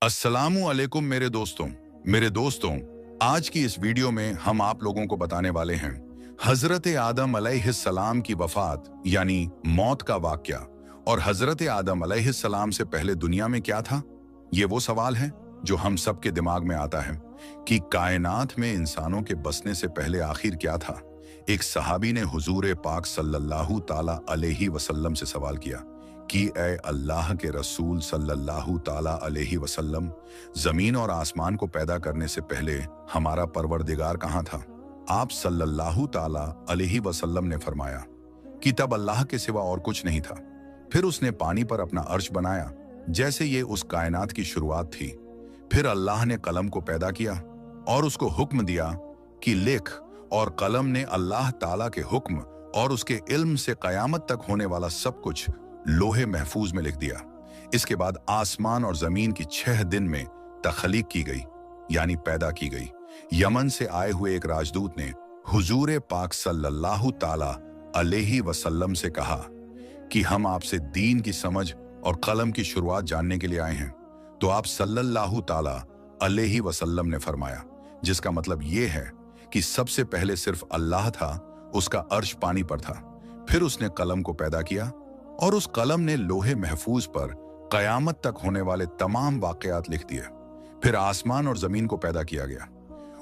अस्सलामु अलैकुम मेरे दोस्तों, आज की इस वीडियो में हम आप लोगों को बताने वाले हैं हजरत आदम अलैहिस्सलाम की वफात यानी मौत का वाकया। और हजरत आदम अलैहिस्सलाम से पहले दुनिया में क्या था? ये वो सवाल है जो हम सब के दिमाग में आता है कि कायनात में इंसानों के बसने से पहले आखिर क्या था। एक सहाबी ने हुजूर पाक सल्लल्लाहु ताला अलैहि वसल्लम से सवाल किया कि ए अल्लाह के रसूल सल्लल्लाहु ताला अलैहि वसल्लम, जमीन और आसमान को पैदा करने से पहले हमारा परवरदिगार कहाँ था? आप सल्लल्लाहु ताला अलैहि वसल्लम ने फरमाया कि तब अल्लाह के सिवा और कुछ नहीं था। फिर उसने पानी पर अपना अर्श बनाया जैसे ये उस कायनात की शुरुआत थी। फिर अल्लाह ने कलम को पैदा किया और उसको हुक्म दिया कि लिख, और कलम ने अल्लाह ताला के हुक्म और उसके इल्म से कयामत तक होने वाला सब कुछ लोहे महफूज में लिख दिया। इसके बाद आसमान और जमीन की 6 दिन में तख्लीक की गई यानी पैदा की गई। यमन से आए हुए एक राजदूत ने हुजूर पाक सल्लल्लाहु ताला अलैहि वसल्लम से कहा कि हम आपसे दीन की समझ और कलम की शुरुआत जानने के लिए आए हैं। तो आप सल्लल्लाहु ताला अलैहि वसल्लम ने फरमाया, जिसका मतलब ये है कि सबसे पहले सिर्फ अल्लाह था, उसका अर्श पानी पर था। फिर उसने कलम को पैदा किया और उस कलम ने लोहे महफूज पर कयामत तक होने वाले तमाम वाकयात लिख दिए। फिर आसमान और जमीन को पैदा किया गया।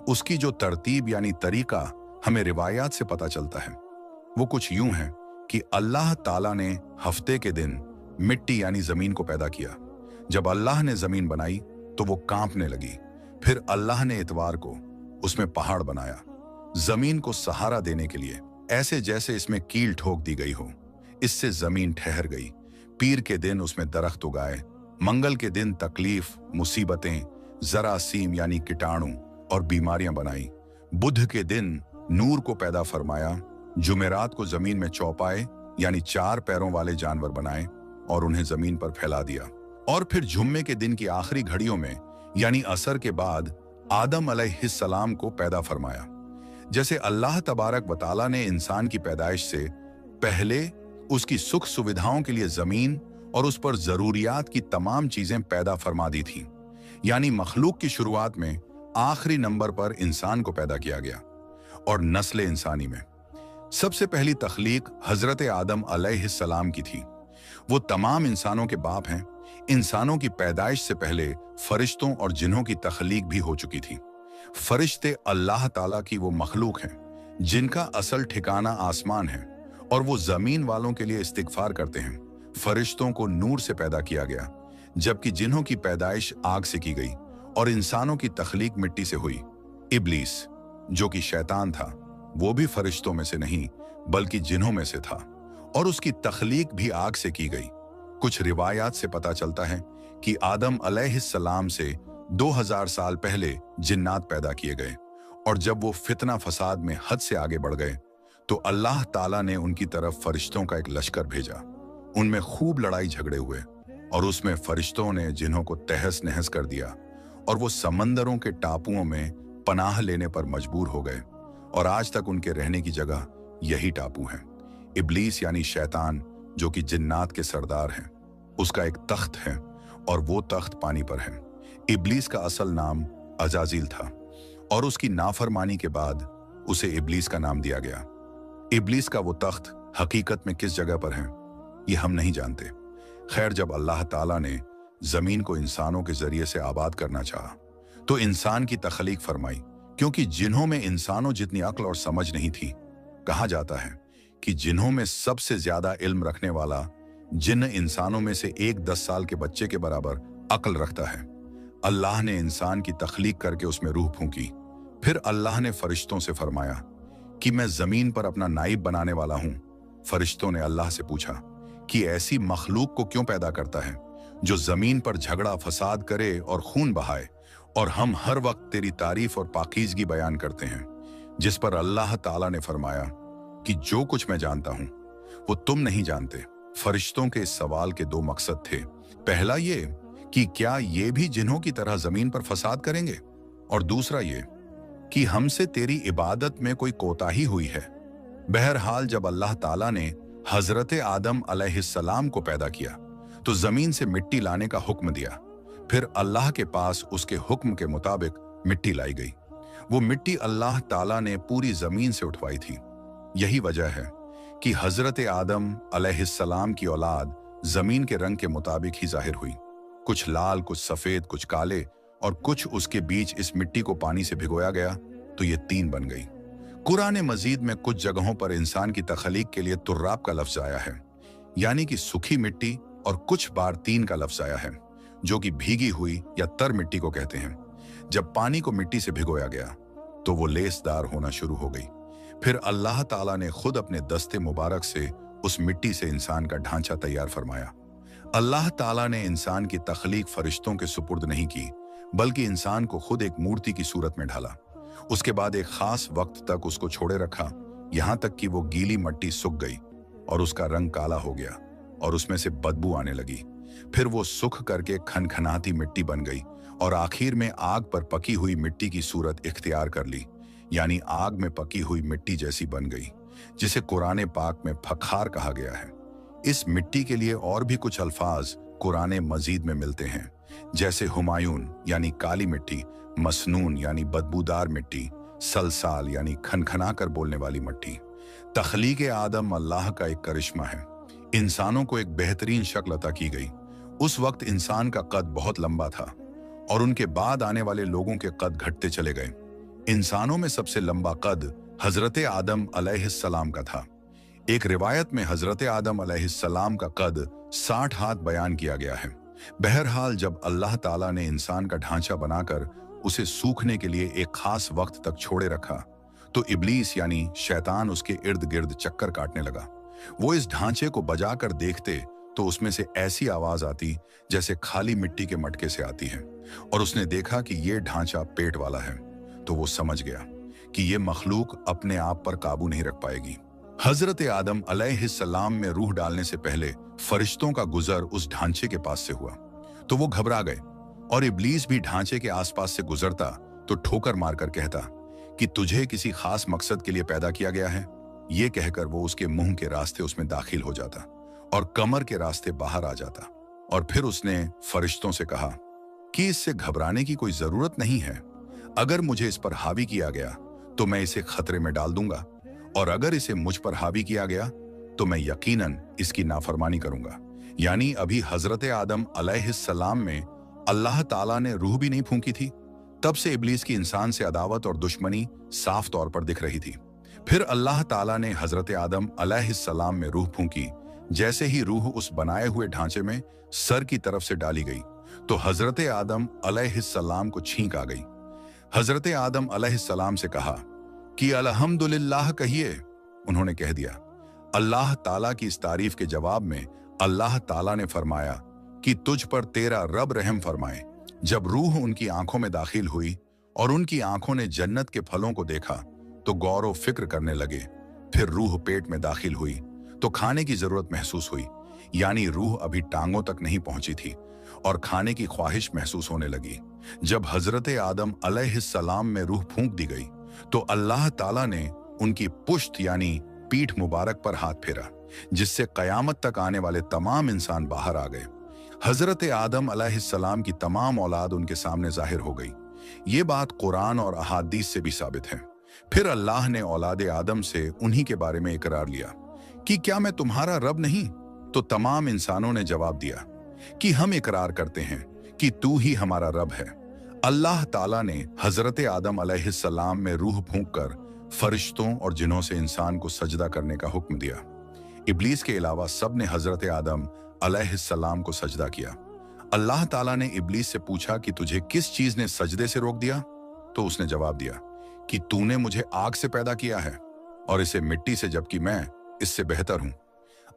उसकी जो तरतीब यानी तरीका हमें रिवायात से पता चलता है वो कुछ यूं है कि अल्लाह ताला ने हफ्ते के दिन मिट्टी यानी जमीन को पैदा किया। जब अल्लाह ने जमीन बनाई तो वो कांपने लगी। फिर अल्लाह ने इतवार को उसमें पहाड़ बनाया, जमीन को सहारा देने के लिए, ऐसे जैसे इसमें कील ठोक दी गई हो। इससे जमीन ठहर गई। पीर के दिन उसमें दरख्त उगाए। मंगल के दिन तकलीफ, मुसीबतें, जरासीम यानी कीटाणु और बीमारियां बनाई। बुध के दिन नूर को पैदा फरमाया। जुमेरात को जमीन में चौपाए यानी 4 पैरों वाले जानवर बनाए और उन्हें जमीन पर फैला दिया। और फिर जुम्मे के दिन की आखिरी घड़ियों में यानी असर के बाद आदम अलैहिस्सलाम को पैदा फरमाया। जैसे अल्लाह तबारक व तआला ने इंसान की पैदाइश से पहले उसकी सुख सुविधाओं के लिए जमीन और उस पर जरूरियात की तमाम चीजें पैदा फरमा दी थीं, यानी मखलूक की शुरुआत में आखिरी नंबर पर इंसान को पैदा किया गया। और नस्ल इंसानी में सबसे पहली तख्लीक हजरत आदम अलैहिस्सलाम की थी। वो तमाम इंसानों के बाप हैं। इंसानों की पैदाइश से पहले फरिश्तों और जिन्हों की तख्लीक भी हो चुकी थी। फरिश्ते अल्लाह ताला की वो मखलूक हैं जिनका असल ठिकाना आसमान है और वो जमीन वालों के लिए इस्तिगफार करते हैं। फरिश्तों को नूर से पैदा किया गया, जबकि जिन्हों की पैदाइश आग से की गई, और इंसानों की तख्लीक मिट्टी से हुई। इब्लीस जो कि शैतान था, वो भी फरिश्तों में से नहीं बल्कि जिन्हों में से था, और उसकी तख्लीक भी आग से की गई। कुछ रिवायात से पता चलता है कि आदम अलैहिस्सलाम से 2000 साल पहले जिन्नात पैदा किए गए, और जब वो फितना फसाद में हद से आगे बढ़ गए तो अल्लाह ताला ने उनकी तरफ फरिश्तों का एक लश्कर भेजा। उनमें खूब लड़ाई झगड़े हुए और उसमें फरिश्तों ने जिन्हों को तहस नहस कर दिया, और वो समंदरों के टापुओं में पनाह लेने पर मजबूर हो गए, और आज तक उनके रहने की जगह यही टापू हैं। इब्लीस यानी शैतान जो कि जिन्नात के सरदार हैं, उसका एक तख्त है और वो तख्त पानी पर है। इब्लीस का असल नाम अजाजिल था और उसकी नाफरमानी के बाद उसे इब्लीस का नाम दिया गया। इब्लीस का वो तख्त हकीकत में किस जगह पर है ये हम नहीं जानते। खैर, जब अल्लाह ताला ने जमीन को इंसानों के जरिए से आबाद करना चाहा तो इंसान की तख्लीक फरमाई, क्योंकि जिन्हों में इंसानों जितनी अक्ल और समझ नहीं थी। कहा जाता है कि जिन्हों में सबसे ज्यादा इल्म रखने वाला जिन्न इंसानों में से एक 10 साल के बच्चे के बराबर अक्ल रखता है। अल्लाह ने इंसान की तख्लीक करके उसमें रूह फूंकी। फिर अल्लाह ने फरिश्तों से फरमाया कि मैं जमीन पर अपना नाइब बनाने वाला हूं। फरिश्तों ने अल्लाह से पूछा कि ऐसी मखलूक को क्यों पैदा करता है जो जमीन पर झगड़ा फसाद करे और खून बहाए, और हम हर वक्त तेरी तारीफ और पाकीज़गी बयान करते हैं। जिस पर अल्लाह ताला ने फरमाया कि जो कुछ मैं जानता हूं वो तुम नहीं जानते। फरिश्तों के इस सवाल के 2 मकसद थे। पहला ये कि क्या ये भी जिन्हों की तरह जमीन पर फसाद करेंगे, और दूसरा ये कि हमसे तेरी इबादत में कोई कोताही हुई है। बहरहाल, जब अल्लाह ताला ने हजरत आदम अलैहिस्सलाम को पैदा किया तो जमीन से मिट्टी लाने का हुक्म दिया। फिर अल्लाह के पास उसके हुक्म के मुताबिक मिट्टी लाई गई। वो मिट्टी अल्लाह ताला ने पूरी जमीन से उठवाई थी। यही वजह है कि हजरत आदम अलैहिस्सलाम की औलाद जमीन के रंग के मुताबिक ही जाहिर हुई। कुछ लाल, कुछ सफेद, कुछ काले और कुछ उसके बीच इस मिट्टी को पानी से भिगोया गया तो ये तीन बन गई। कुरान मजीद में कुछ जगहों पर इंसान की तख्लीक के लिए तुर्राब का लफ्ज आया है, यानी कि सूखी मिट्टी, और कुछ बार तीन का लफ्ज आया है जो कि भीगी हुई या तर मिट्टी को कहते हैं। जब पानी को मिट्टी से भिगोया गया तो वो लेसदार होना शुरू हो गई। फिर अल्लाह ताला ने खुद अपने दस्ते मुबारक से उस मिट्टी से इंसान का ढांचा तैयार फरमाया। अल्लाह ताला ने इंसान की तख्लीक फरिश्तों के सुपुर्द नहीं की, बल्कि इंसान को खुद एक मूर्ति की सूरत में ढाला। उसके बाद एक खास वक्त तक उसको छोड़े रखा, यहां तक कि वो गीली मिट्टी सूख गई और उसका रंग काला हो गया और उसमें से बदबू आने लगी। फिर वो सूख करके खनखनाती मिट्टी बन गई और आखिर में आग पर पकी हुई मिट्टी की सूरत इख्तियार कर ली, यानी आग में पकी हुई मिट्टी जैसी बन गई, जिसे कुरान पाक में फखार कहा गया है। इस मिट्टी के लिए और भी कुछ अल्फाज कुरान मजीद में मिलते हैं, जैसे हुमायून यानी काली मिट्टी, मसनून यानी बदबूदार मिट्टी, सलसाल यानी खनखना कर बोलने वाली मिट्टी। तख्लीक आदम अल्लाह का एक करिश्मा है। इंसानों को एक बेहतरीन शक्ल अता की गई। उस वक्त इंसान का कद बहुत लंबा था और उनके बाद आने वाले लोगों के कद घटते चले गए। इंसानों में सबसे लंबा कद हजरत आदम अलैहिस्सलाम का था। एक रिवायत में हजरत आदम अलैहिस्सलाम का कद 60 हाथ बयान किया गया है। बहरहाल जब अल्लाह ताला ने इंसान का ढांचा बनाकर उसे सूखने के लिए एक खास वक्त तक छोड़े रखा तो इब्लीस यानी शैतान उसके इर्द गिर्द चक्कर काटने लगा। वो इस ढांचे को बजाकर देखते तो उसमें से ऐसी आवाज आती जैसे खाली मिट्टी के मटके से आती है, और उसने देखा कि ये ढांचा पेट वाला है तो वो समझ गया कि ये मखलूक अपने आप पर काबू नहीं रख पाएगी। हजरत आदम अलैहिस्सलाम में रूह डालने से पहले फरिश्तों का गुजर उस ढांचे के पास से हुआ तो वो घबरा गए, और इब्लीस भी ढांचे के आसपास से गुजरता तो ठोकर मारकर कहता कि तुझे किसी खास मकसद के लिए पैदा किया गया है। ये कहकर वो उसके मुंह के रास्ते उसमें दाखिल हो जाता और कमर के रास्ते बाहर आ जाता। और फिर उसने फरिश्तों से कहा कि इससे घबराने की कोई जरूरत नहीं है। अगर मुझे इस पर हावी किया गया तो मैं इसे खतरे में डाल दूंगा, और अगर इसे मुझ पर हावी किया गया तो मैं यकीनन इसकी नाफरमानी करूंगा। यानी अभी हजरत आदम अलैहिस्सलाम में अल्लाह ताला ने रूह भी नहीं फूंकी थी। तब से इब्लीस की इंसान से अदावत और दुश्मनी साफ तौर पर दिख रही थी। फिर अल्लाह ताला ने हजरत आदम अलैहिस्सलाम में रूह फूंकी। जैसे ही रूह उस बनाए हुए ढांचे में सर की तरफ से डाली गई तो हजरत आदम अलैहिस्सलाम को छींक आ गई। हजरत आदम अलैहिस्सलाम से कहा कि अल्हम्दुलिल्लाह कहिए। उन्होंने कह दिया। अल्लाह ताला की इस तारीफ के जवाब में अल्लाह ताला ने फरमाया कि तुझ पर तेरा रब रहम फरमाए। जब रूह उनकी आंखों में दाखिल हुई और उनकी आंखों ने जन्नत के फलों को देखा तो गौर व फिक्र करने लगे। फिर रूह पेट में दाखिल हुई तो खाने की जरूरत महसूस हुई, यानी रूह अभी टांगों तक नहीं पहुंची थी और खाने की ख्वाहिश महसूस होने लगी। जब हजरत आदम अलैहिस्सलाम में रूह फूंक दी गई तो अल्लाह ताला ने उनकी पुश्त यानी पीठ मुबारक पर हाथ फेरा, जिससे कयामत तक आने वाले तमाम इंसान बाहर आ गए। हजरत आदम अलैहिस्सलाम की तमाम औलाद उनके सामने जाहिर हो गई। ये बात कुरान और अहादीस से भी साबित है। फिर अल्लाह ने औलाद आदम से उन्हीं के बारे में इकरार लिया कि क्या मैं तुम्हारा रब नहीं? तो तमाम इंसानों ने जवाब दिया कि हम इकरार करते हैं कि तू ही हमारा रब है। अल्लाह ताला ने हजरत आदम अलैहिस्सलाम में रूह फूंककर फरिश्तों और जिन्हों से इंसान को सजदा करने का हुक्म दिया। इब्लीस के अलावा सब ने हजरत आदम अलैहिस्सलाम को सजदा किया। अल्लाह ताला ने इब्लीस से पूछा कि तुझे किस चीज ने सजदे से रोक दिया? तो उसने जवाब दिया कि तूने मुझे आग से पैदा किया है और इसे मिट्टी से, जबकि मैं इससे बेहतर हूं।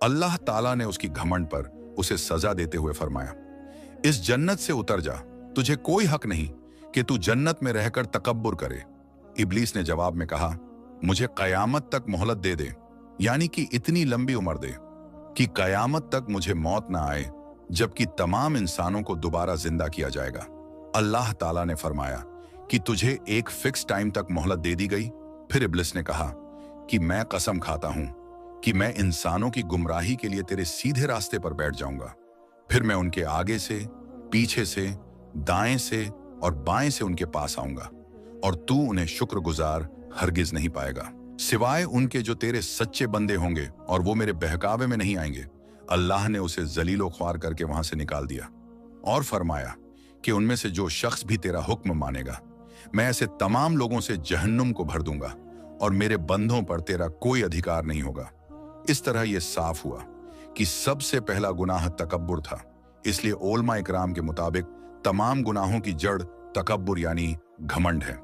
अल्लाह ताला ने उसकी घमंड पर उसे सजा देते हुए फरमाया, इस जन्नत से उतर जा, तुझे कोई हक नहीं कि तू जन्नत में रहकर तकब्बुर करे। इब्लीस ने जवाब में कहा, मुझे कयामत तक मोहलत दे दे, यानी कि इतनी लंबी उम्र दे कि कयामत तक मुझे मौत ना आए, जबकि तमाम इंसानों को दोबारा जिंदा किया जाएगा। अल्लाह ताला ने फरमाया कि तुझे एक फिक्स टाइम तक मोहलत दे दी गई। फिर इब्लिस ने कहा कि मैं कसम खाता हूं कि मैं इंसानों की गुमराही के लिए तेरे सीधे रास्ते पर बैठ जाऊंगा। फिर मैं उनके आगे से, पीछे से, दाएं से और बाएं से उनके पास आऊंगा और तू उन्हें शुक्रगुजार हरगिज नहीं पाएगा, सिवाय उनके जो तेरे सच्चे बंदे होंगे और वो मेरे बहकावे में नहीं आएंगे। अल्लाह ने उसे जलीलो ख्वार करके वहां से निकाल दिया और फरमाया कि उनमें से जो शख्स भी तेरा हुक्म मानेगा, मैं ऐसे तमाम लोगों से जहन्नुम को भर दूंगा और मेरे बंदों पर तेरा कोई अधिकार नहीं होगा। इस तरह यह साफ हुआ कि सबसे पहला गुनाह तकब्बुर था। इसलिए उलमा इकराम के मुताबिक तमाम गुनाहों की जड़ तकब्बुर यानी घमंड है।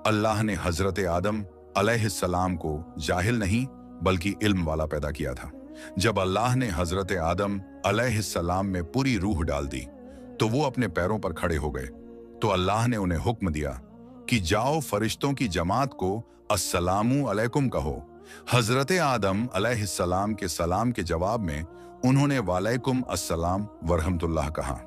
अल्लाह ने हजरत आदम अलैहिस्सलाम को जाहिल नहीं बल्कि इल्म वाला पैदा किया था। जब अल्लाह ने हजरत आदम अलैहिस्सलाम में पूरी रूह डाल दी तो वो अपने पैरों पर खड़े हो गए। तो अल्लाह ने उन्हें हुक्म दिया कि जाओ फरिश्तों की जमात को अस्सलामु अलैकुम कहो। हजरत आदम अलैहिस्सलाम के सलाम के जवाब में उन्होंने वालेकुम अस्सलाम वरहमतुल्लाह कहा।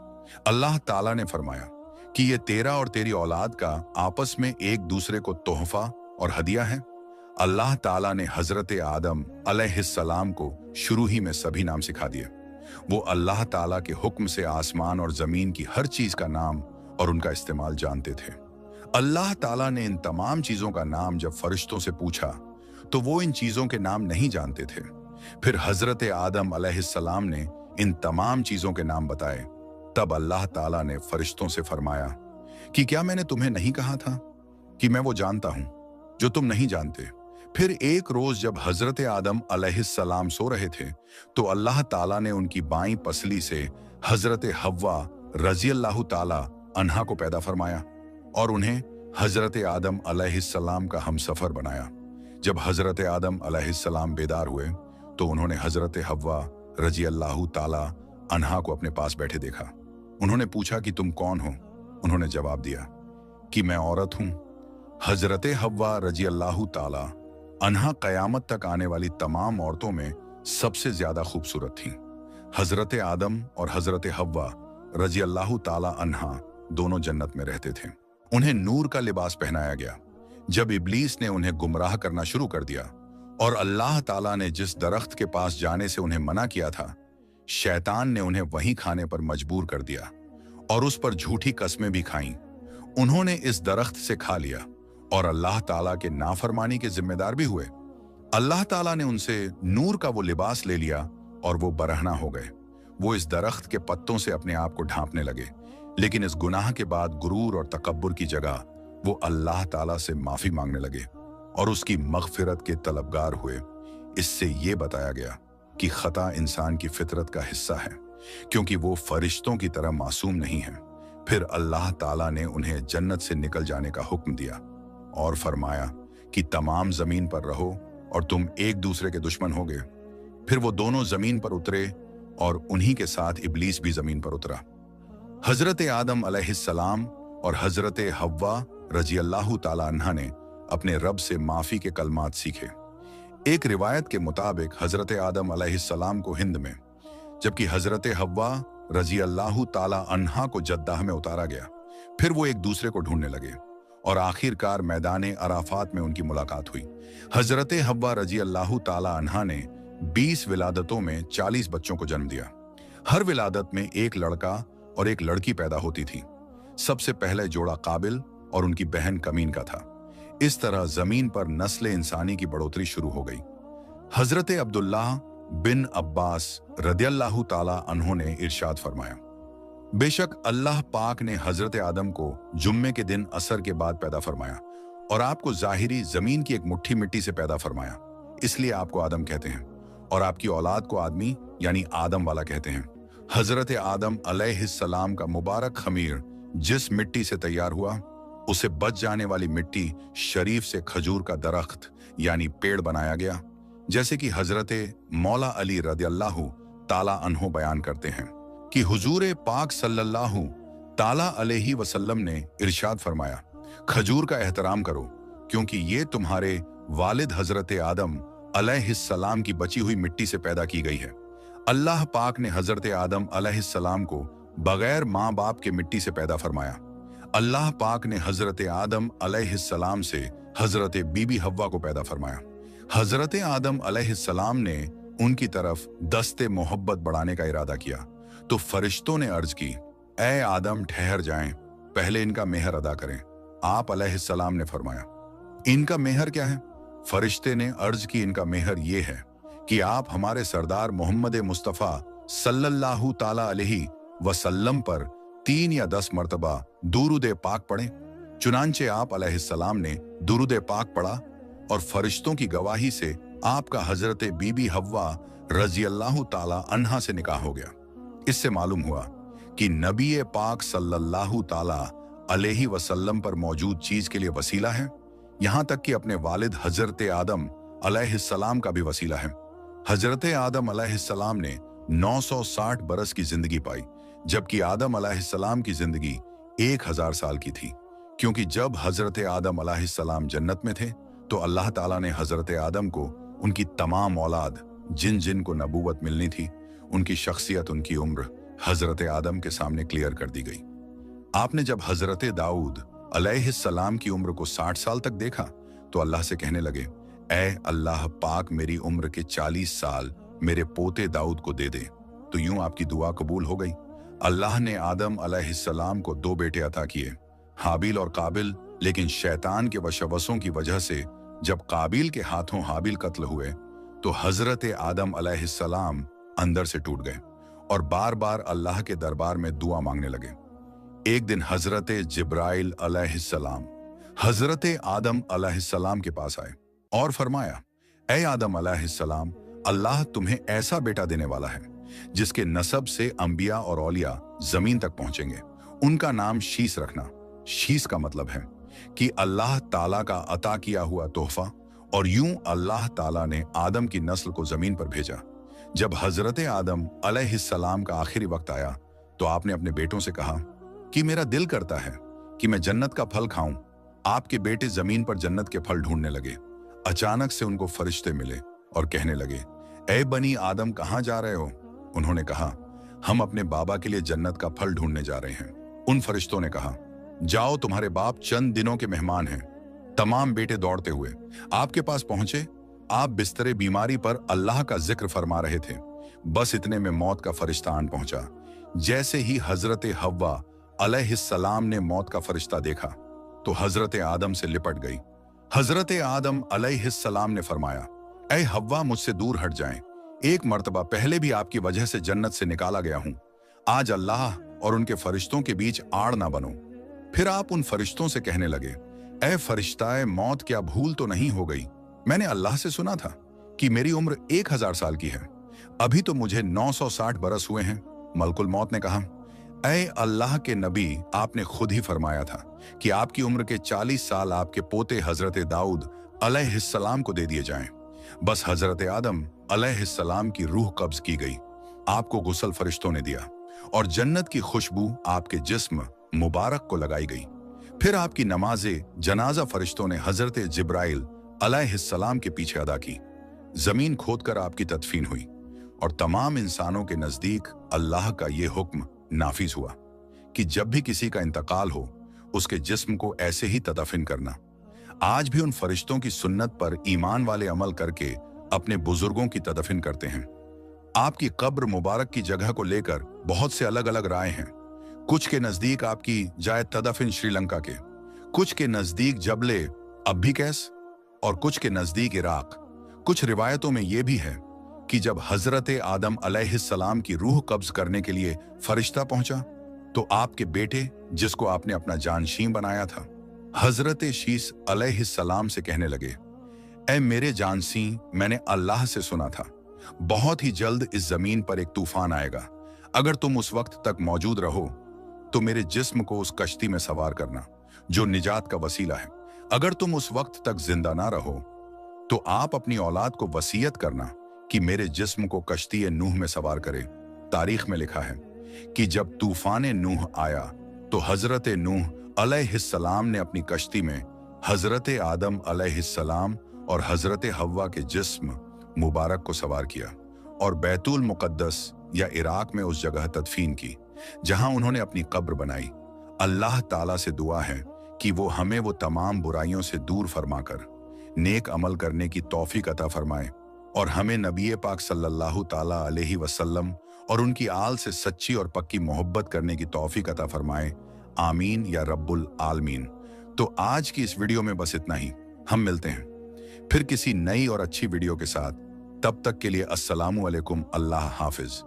अल्लाह ताला ने फरमाया कि ये तेरा और तेरी औलाद का आपस में एक दूसरे को तोहफा और हदिया है। अल्लाह ताला ने हजरत आदम अलैहिस्सलाम को शुरू ही में सभी नाम सिखा दिए। वो अल्लाह ताला के हुक्म से आसमान और जमीन की हर चीज का नाम और उनका इस्तेमाल जानते थे। अल्लाह ताला ने इन तमाम चीजों का नाम जब फरिश्तों से पूछा तो वो इन चीजों के नाम नहीं जानते थे। फिर हजरत आदम अलैहिस्सलाम ने इन तमाम चीजों के नाम बताए। तब अल्लाह ताला ने फरिश्तों से फरमाया कि क्या मैंने तुम्हें नहीं कहा था कि मैं वो जानता हूं जो तुम नहीं जानते। फिर एक रोज जब हजरत आदम अलैहिस्सलाम सो रहे थे तो अल्लाह ताला ने उनकी बाईं पसली से हजरत हव्वा रज़ियल्लाहु ताला अन्हा को पैदा फरमाया और उन्हें हजरत आदम अलैहिस्सलाम का हमसफर बनाया। जब हजरत आदम अलैहिस्सलाम बेदार हुए तो उन्होंने हजरत हव्वा रज़ियल्लाहु ताला अन्हा को अपने पास बैठे देखा। उन्होंने पूछा कि तुम कौन हो? उन्होंने जवाब दिया कि मैं औरत हूं। हजरत हव्वा रज़ियल्लाहु ताला अन्हा कयामत तक आने वाली तमाम औरतों में सबसे ज्यादा खूबसूरत थीं। हजरत आदम और हजरत हव्वा रज़ियल्लाहु ताला अन्हा दोनों जन्नत में रहते थे। उन्हें नूर का लिबास पहनाया गया। जब इब्लीस ने उन्हें गुमराह करना शुरू कर दिया और अल्लाह ताला ने जिस दरख्त के पास जाने से उन्हें मना किया था, शैतान ने उन्हें वहीं खाने पर मजबूर कर दिया और उस पर झूठी कस्में भी खाईं। उन्होंने इस दरख्त से खा लिया और अल्लाह ताला के नाफरमानी के जिम्मेदार भी हुए। अल्लाह ताला ने उनसे नूर का वो लिबास ले लिया और वो बरहना हो गए। वो इस दरख्त के पत्तों से अपने आप को ढांपने लगे, लेकिन इस गुनाह के बाद गुरूर और तकब्बुर की जगह वो अल्लाह ताला से माफी मांगने लगे और उसकी मगफिरत के तलबगार हुए। इससे ये बताया गया कि खता इंसान की फितरत का हिस्सा है, क्योंकि वो फरिश्तों की तरह मासूम नहीं है। फिर अल्लाह ताला ने उन्हें जन्नत से निकल जाने का हुक्म दिया और फरमाया कि तमाम जमीन पर रहो और तुम एक दूसरे के दुश्मन होगे। फिर वो दोनों जमीन पर उतरे और उन्हीं के साथ इब्लीस भी जमीन पर उतरा। हजरत आदम अलैहिस्सलाम और हजरत हव्वा रज़ियल्लाहु ताला अन्हा ने अपने रब से माफी के कलमात सीखे। एक रिवायत के मुताबिक हजरत आदम अलैहिस्सलाम को हिंद में, जबकि हजरत हव्वा रज़ियल्लाहु ताला अन्हा को जद्दाह में उतारा गया। फिर वो एक दूसरे को ढूंढने लगे और आखिरकार मैदान अराफात में उनकी मुलाकात हुई। हजरत हव्वा रज़ियल्लाहु ताला अन्हा ने 20 विलादतों में 40 बच्चों को जन्म दिया। हर विलादत में एक लड़का और एक लड़की पैदा होती थी। सबसे पहले जोड़ा काबिल और उनकी बहन कमीन का था। इस तरह जमीन पर नस्ल इंसानी की बढ़ोतरी शुरू हो गई। हजरत अब्दुल्लाह बिन अब्बास रदियल्लाहु ताला अन्हो ने इरशाद फरमाया, बेशक अल्लाह पाक ने हजरत आदम को जुम्मे के दिन असर के बाद पैदा फरमाया और आपको जाहिरी जमीन की एक मुट्ठी मिट्टी से पैदा फरमाया, इसलिए आपको आदम कहते हैं और आपकी औलाद को आदमी यानी आदम वाला कहते हैं। हजरत आदम अलैहिस्सलाम का मुबारक खमीर जिस मिट्टी से तैयार हुआ, उसे बच जाने वाली मिट्टी शरीफ से खजूर का दरख्त यानी पेड़ बनाया गया, जैसे कि हजरत मौला अली रदियल्लाहु ताला अन्हो बयान करते हैं कि हुजूर पाक सल्लल्लाहु ताला अलैहि वसल्लम ने इरशाद फरमाया, खजूर का एहतराम करो क्योंकि ये तुम्हारे वालिद हजरत आदम अलैहिस्सलाम की बची हुई मिट्टी से पैदा की गई है। अल्लाह पाक ने हजरत आदम अलैहिस्सलाम को बगैर माँ बाप के मिट्टी से पैदा फरमाया। अल्लाह पाक ने हजरत आदम अलैहिस्सलाम से हजरत बीबी हव्वा को पैदा फरमाया। हजरत आदम अलैहिस्सलाम ने उनकी तरफ दस्ते मोहब्बत बढ़ाने का इरादा किया तो फरिश्तों ने अर्ज की, ए आदम ठहर जाएं पहले इनका मेहर अदा करें। आप अलैहिस्सलाम ने फरमाया, इनका मेहर क्या है? फरिश्ते ने अर्ज की, इनका मेहर ये है कि आप हमारे सरदार मोहम्मद मुस्तफ़ा सल्लल्लाहु ताला अलैहि वसल्लम पर 3 या 10 मर्तबा दुरूद पाक पढ़ें। चुनांचे आप अलैहिस्सलाम ने दुरूद पाक पढ़ा और फरिश्तों की गवाही से आपका हजरत बीबी हव्वा रजी अल्लाह ताला अन्हा से निकाह हो गया। इससे मालूम हुआ कि नबी पाक सल्लल्लाहु ताला अलैहि वसल्लम पर मौजूद चीज के लिए वसीला है, यहां तक कि अपने वालिद हजरत आदम अलैहिस्सलाम का भी वसीला है। हजरत आदम अलैहिस्सलाम ने 960 बरस की जिंदगी पाई, जबकि आदम अलैहिस्सलाम की जिंदगी 1000 साल की थी, क्योंकि जब हजरत आदम अलैहिस्सलाम जन्नत में थे तो अल्लाह ताला ने हजरत आदम को उनकी तमाम औलाद जिन जिन को नबूवत मिलनी थी, उनकी शख्सियत, उनकी उम्र हजरत आदम के सामने क्लियर कर दी गई। आपने जब हजरत दाऊद अलैहिस्सलाम की उम्र को 60 साल तक देखा तो अल्लाह से कहने लगे, ऐ अल्लाह पाक, मेरी उम्र के 40 साल मेरे पोते दाऊद को दे दे। तो यूं आपकी दुआ कबूल हो गई। अल्लाह ने आदम अलैहिस्सलाम को 2 बेटे अता किए, हाबिल और काबिल। लेकिन शैतान के वशवसों की वजह से जब काबिल के हाथों हाबिल कत्ल हुए तो हजरत आदम अलैहिस्सलाम अंदर से टूट गए और बार बार अल्लाह के दरबार में दुआ मांगने लगे। एक दिन हजरत जिब्राइल अलैहिस्सलाम हजरत आदम अलैहिस्सलाम के पास आए और फरमाया, ऐ आदम अलैहिस्सलाम, अल्लाह तुम्हें ऐसा बेटा देने वाला है जिसके नसब से अंबिया और औलिया जमीन तक पहुंचेंगे। उनका नाम शीस रखना। शीस का मतलब है कि अल्लाह ताला का अता किया हुआ तोहफा। और यूं अल्लाह ताला ने आदम की नस्ल को जमीन पर भेजा। जब हजरत आदम अलैहिस्सलाम का आखिरी वक्त आया तो आपने अपने बेटों से कहा कि मेरा दिल करता है कि मैं जन्नत का फल खाऊं। आपके बेटे जमीन पर जन्नत के फल ढूंढने लगे। अचानक से उनको फरिश्ते मिले और कहने लगे, ऐ बनी आदम, कहां जा रहे हो? उन्होंने कहा, हम अपने बाबा के लिए जन्नत का फल ढूंढने जा रहे हैं। उन फरिश्तों ने कहा, जाओ, तुम्हारे बाप चंद दिनों के मेहमान हैं। तमाम बेटे दौड़ते हुए आपके पास पहुंचे। आप बिस्तरे बीमारी पर अल्लाह का जिक्र फरमा रहे थे। बस इतने में मौत का फरिश्ता आन पहुंचा। जैसे ही हजरत हव्वा अलैहिस्सलाम ने मौत का फरिश्ता देखा तो हजरत आदम से लिपट गई। हजरत आदम अलैहिस्सलाम ने फरमाया, ऐ हव्वा, मुझसे दूर हट जाएं। एक मर्तबा पहले भी आपकी वजह से जन्नत से निकाला गया हूं। आज अल्लाह और उनके फरिश्तों के बीच आड़ ना बनो। फिर आप उन फरिश्तों से कहने लगे, ऐ फरिश्ताए मौत, क्या भूल तो नहीं हो गई? मैंने अल्लाह से सुना था कि मेरी उम्र 1000 साल की है। अभी तो मुझे 960 बरस हुए हैं। मलकुल मौत ने कहा, ऐ अल्लाह के नबी, आपने खुद ही फरमाया था कि आपकी उम्र के 40 साल आपके पोते हजरत दाऊद अलैहिस्सलाम को दे दिए जाएं। बस हजरत आदम अलैहिस्सलाम की रूह कब्ज की गई। आपको गुस्ल फरिश्तों ने दिया और जन्नत की खुशबू आपके जिस्म मुबारक को लगाई गई। फिर आपकी नमाजे जनाजा फरिश्तों ने हजरत जिब्राइल अलैहिस्सलाम के पीछे अदा की। जमीन खोदकर आपकी तदफीन हुई और तमाम इंसानों के नजदीक अल्लाह का यह हुक्म नाफिज हुआ कि जब भी किसी का इंतकाल हो उसके जिस्म को ऐसे ही तदफीन करना। आज भी उन फरिश्तों की सुन्नत पर ईमान वाले अमल करके अपने बुजुर्गों की तदफीन करते हैं। आपकी कब्र मुबारक की जगह को लेकर बहुत से अलग अलग राय हैं। कुछ के नजदीक आपकी जाए तदफीन श्रीलंका के, कुछ के नजदीक जबले अब्बिकैस और कुछ के नजदीक इराक। कुछ रिवायतों में यह भी है कि जब हजरत आदम अलैहिस्सलाम की रूह कब्ज करने के लिए फरिश्ता पहुंचा तो आपके बेटे, जिसको आपने अपना जानशीन बनाया था, हजरत शीस अलैहिस्सलाम से कहने लगे, ऐ मेरे जानसी, मैंने अल्लाह से सुना था बहुत ही जल्द इस जमीन पर एक तूफान आएगा। अगर तुम उस वक्त तक मौजूद रहो तो मेरे जिस्म को उस कश्ती में सवार करना जो निजात का वसीला है। अगर तुम उस वक्त तक जिंदा ना रहो तो आप अपनी औलाद को वसीयत करना कि मेरे जिस्म को कश्ती नूह में सवार करे। तारीख में लिखा है कि जब तूफान नूह आया तो हजरत नूह अलैहिस्सलाम ने अपनी कश्ती में हजरत आदम अलैहिस्सलाम और हजरत हव्वा के जिस्म मुबारक को सवार किया और बैतुल मुकद्दस या इराक में उस जगह तदफीन की जहां उन्होंने अपनी कब्र बनाई। अल्लाह ताला से दुआ है कि वो हमें वो तमाम बुराइयों से दूर फरमाकर नेक अमल करने की तौफीक अता फरमाए और हमें नबी पाक सल्लल्लाहु ताला अलैहि वसल्लम और उनकी आल से सच्ची और पक्की मोहब्बत करने की तौफीक अता फरमाए। आमीन या रब्बुल आलमीन। तो आज की इस वीडियो में बस इतना ही। हम मिलते हैं फिर किसी नई और अच्छी वीडियो के साथ। तब तक के लिए अस्सलामु अलैकुम, अल्लाह हाफिज।